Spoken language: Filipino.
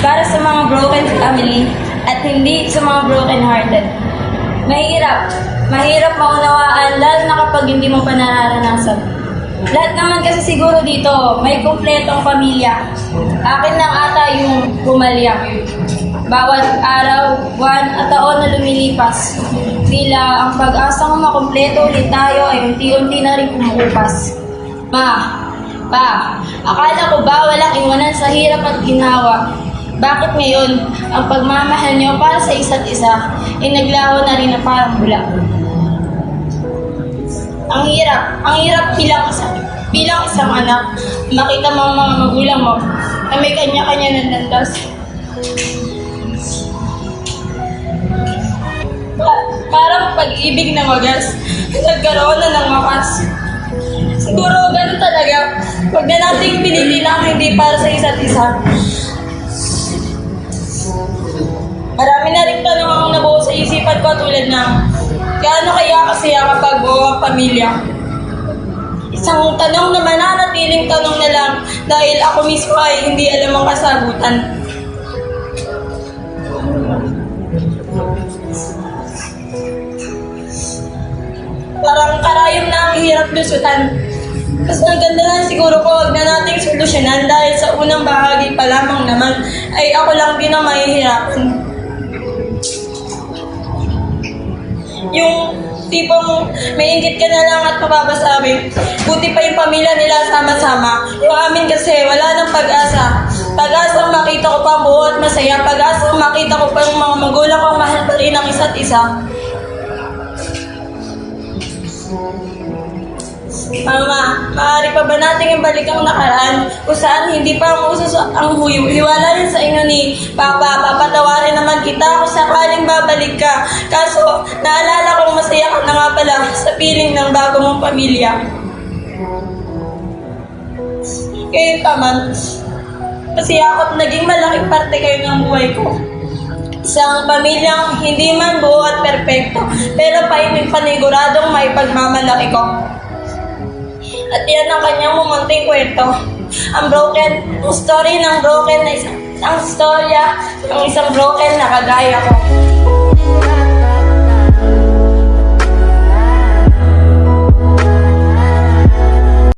para sa mga broken family at hindi sa mga broken hearted. Mahirap. Mahirap maunawaan lalo na kapag hindi mo pa nararanasan. Lahat naman kasi siguro dito, may kumpletong pamilya. Akin lang ata yung pumalya. Bawat araw, buwan at taon na lumilipas. Tila ang pag-asang makumpleto ulit tayo ay unti-unti na rin kumukupas. Pa, akala ko ba walang iwanan sa hirap at ginawa? Bakit ngayon, ang pagmamahal niyo para sa isa't isa, ay naglaho na rin na parang bula? Ang hirap bilang isang anak, makita mo ang mga magulang mo na may kanya-kanya ng landas. Parang pag-ibig na wagas, nagkaroon na ng wakas. Siguro ganun talaga, huwag na nating pilitin ang hindi para sa isa't isa. Marami na rin tanong ang nabuo sa isipan ko tulad ng gaano kaya kasaya kapag buo ang pamilya? Isang tanong na mananatiling tanong na lang dahil ako mismo ay hindi alam ang kasagutan. Parang karayom na ang hirap lusutan. Mas maganda na siguro ko wag na nating solusyonan dahil sa unang bahagi pa lamang naman ay ako lang din ang mahihirapan. Yung tipong may inggit ka na lang at mapapasabi, buti pa yung pamilya nila sama-sama. Yung amin kasi wala nang pag-asa. Pag-asang makita ko pa ang buo at masaya. Pag-asang makita ko pa yung mga magulang ko mahal pa rin ang isa't isa. Mama, maaari pa ba nating ibalik ang nakaraan kung saan hindi pa ang usos ang huyo? Hiwala rin sa inyo ni Papa, papatawarin naman kita kung sakaling babalik ka. Kaso, naalala kong masaya ka na nga pala sa piling ng bago mong pamilya. Kayo naman, masaya ako at naging malaking parte kayo ng buhay ko. Isang pamilyang hindi man buo at perpekto, pero paniguradong may pagmamalaki ko. At yan ang kanyang mumunting kwento. Ang story ng broken na isang storya ng isang broken na kagaya ko.